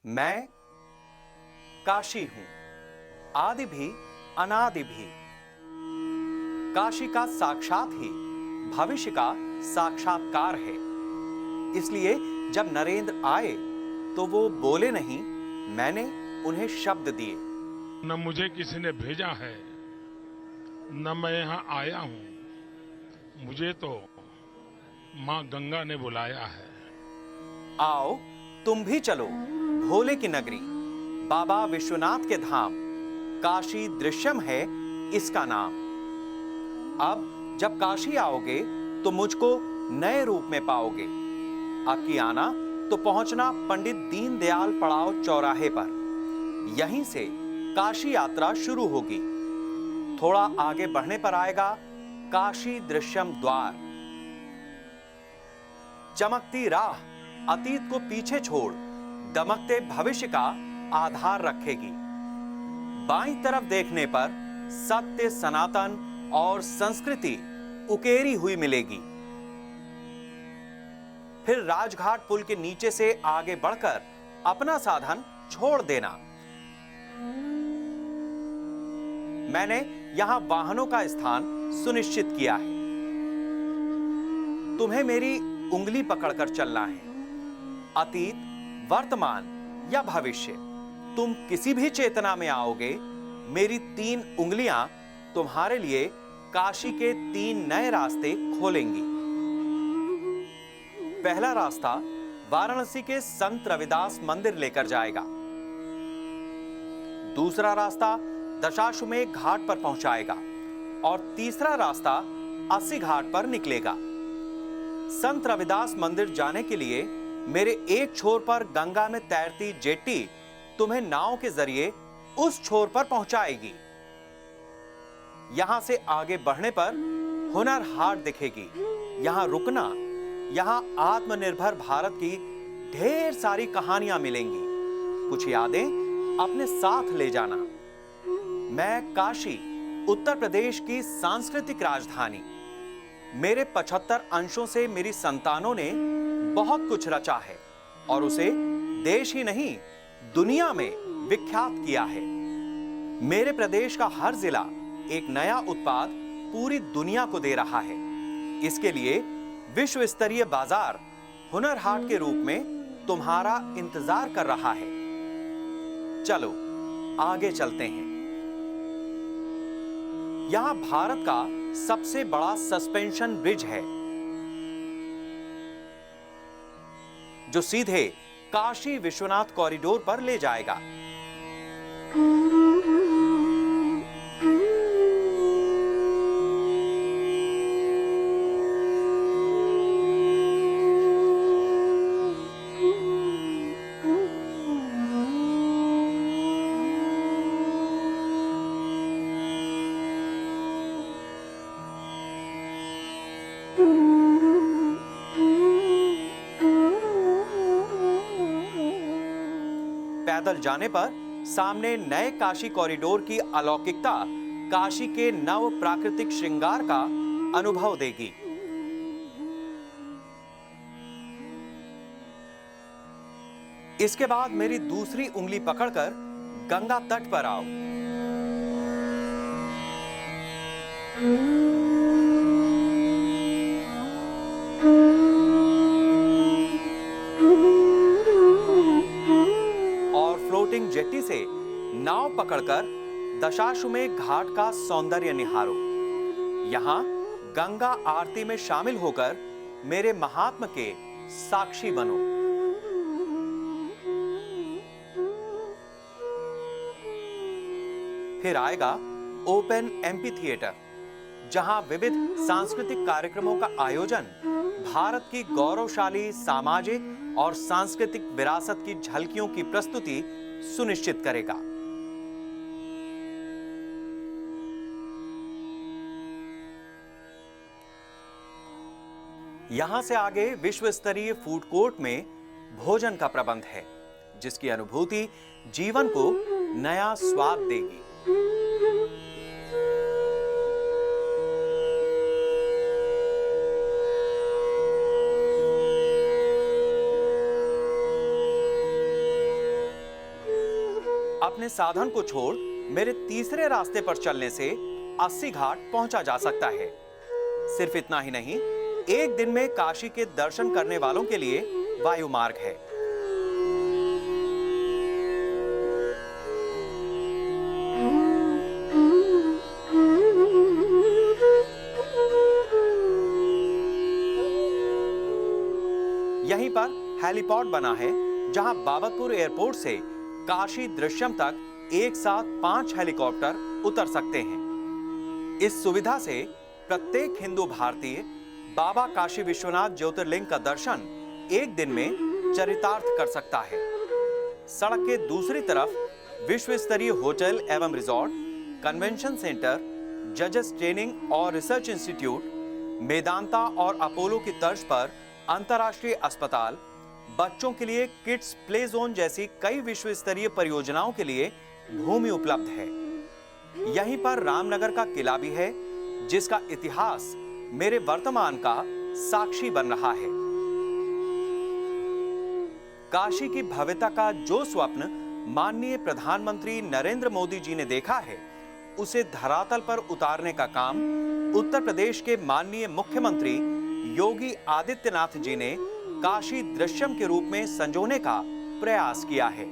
मैं काशी हूं, आदि भी अनादि भी। काशी का साक्षात ही भविष्य का साक्षात्कार है। इसलिए जब नरेंद्र आए तो वो बोले नहीं, मैंने उन्हें शब्द दिए। न मुझे किसी ने भेजा है, न मैं यहाँ आया हूँ, मुझे तो माँ गंगा ने बुलाया है। आओ तुम भी चलो भोले की नगरी, बाबा विश्वनाथ के धाम। काशी दृश्यम है इसका नाम। अब जब काशी आओगे तो मुझको नए रूप में पाओगे। अब की आना तो पहुंचना पंडित दीनदयाल पड़ाव चौराहे पर। यहीं से काशी यात्रा शुरू होगी। थोड़ा आगे बढ़ने पर आएगा काशी दृश्यम द्वार। चमकती राह अतीत को पीछे छोड़ दमकते भविष्य का आधार रखेगी। बाईं तरफ देखने पर सत्य, सनातन और संस्कृति उकेरी हुई मिलेगी। फिर राजघाट पुल के नीचे से आगे बढ़कर अपना साधन छोड़ देना। मैंने यहां वाहनों का स्थान सुनिश्चित किया है। तुम्हें मेरी उंगली पकड़कर चलना है। अतीत, वर्तमान या भविष्य, तुम किसी भी चेतना में आओगे, मेरी 3 उंगलियां तुम्हारे लिए काशी के 3 नए रास्ते खोलेंगी। पहला रास्ता वाराणसी के संत रविदास मंदिर लेकर जाएगा। दूसरा रास्ता दशाश्वमेध घाट पर पहुंचाएगा और तीसरा रास्ता अस्सी घाट पर निकलेगा। संत रविदास मंदिर जाने के लिए मेरे एक छोर पर गंगा में तैरती जेट्टी तुम्हें नाव के जरिए उस छोर पर पहुंचाएगी। यहां से आगे बढ़ने पर हुनर हाट दिखेगी। यहां रुकना, यहां आत्मनिर्भर भारत की ढेर सारी कहानियां मिलेंगी। कुछ यादें अपने साथ ले जाना। मैं काशी, उत्तर प्रदेश की सांस्कृतिक राजधानी। मेरे 75 अंशों से मेरी संतानों ने बहुत कुछ रचा है और उसे देश ही नहीं दुनिया में विख्यात किया है। मेरे प्रदेश का हर जिला एक नया उत्पाद पूरी दुनिया को दे रहा है। इसके लिए विश्व स्तरीय बाजार हुनर हाट के रूप में तुम्हारा इंतजार कर रहा है। चलो आगे चलते हैं। यहां भारत का सबसे बड़ा सस्पेंशन ब्रिज है जो सीधे काशी विश्वनाथ कॉरिडोर पर ले जाएगा। पैदल जाने पर सामने नए काशी कॉरिडोर की अलौकिकता काशी के नव प्राकृतिक श्रृंगार का अनुभव देगी। इसके बाद मेरी दूसरी उंगली पकड़कर गंगा तट पर आओ। फ्लोटिंग जेट्टी से नाव पकड़कर दशाश्वमेध घाट का सौंदर्य निहारो। यहां गंगा आरती में शामिल होकर मेरे महात्म के साक्षी बनो। फिर आएगा ओपन एम्पी थिएटर, जहां विविध सांस्कृतिक कार्यक्रमों का आयोजन भारत की गौरवशाली सामाजिक और सांस्कृतिक विरासत की झलकियों की प्रस्तुति सुनिश्चित करेगा। यहां से आगे विश्व स्तरीय फूड कोर्ट में भोजन का प्रबंध है, जिसकी अनुभूति जीवन को नया स्वाद देगी। अपने साधन को छोड़ मेरे तीसरे रास्ते पर चलने से 80 घाट पहुंचा जा सकता है। सिर्फ इतना ही नहीं, एक दिन में काशी के दर्शन करने वालों के लिए वायु मार्ग है। यहीं पर हेलीपॉड बना है, जहां बाबतपुर एयरपोर्ट से काशी दृश्यम तक एक साथ 5 हेलीकॉप्टर उतर सकते हैं। इस सुविधा से प्रत्येक हिंदू भारतीय बाबा काशी विश्वनाथ ज्योतिर्लिंग का दर्शन एक दिन में चरितार्थ कर सकता है। सड़क के दूसरी तरफ विश्व स्तरीय होटल एवं रिजॉर्ट, कन्वेंशन सेंटर, जजेस ट्रेनिंग और रिसर्च इंस्टीट्यूट, मेदांता और अपोलो की तर्ज पर अंतर्राष्ट्रीय अस्पताल, बच्चों के लिए किड्स प्ले जोन जैसी कई विश्व स्तरीय परियोजनाओं के लिए भूमि उपलब्ध है। यहीं पर रामनगर का किला भी है, जिसका इतिहास मेरे वर्तमान का साक्षी बन रहा है। काशी की भव्यता का जो स्वप्न माननीय प्रधानमंत्री नरेंद्र मोदी जी ने देखा है, उसे धरातल पर उतारने का काम उत्तर प्रदेश के माननीय मुख्यमंत्री योगी आदित्यनाथ जी ने काशी दृश्यम के रूप में संजोने का प्रयास किया है।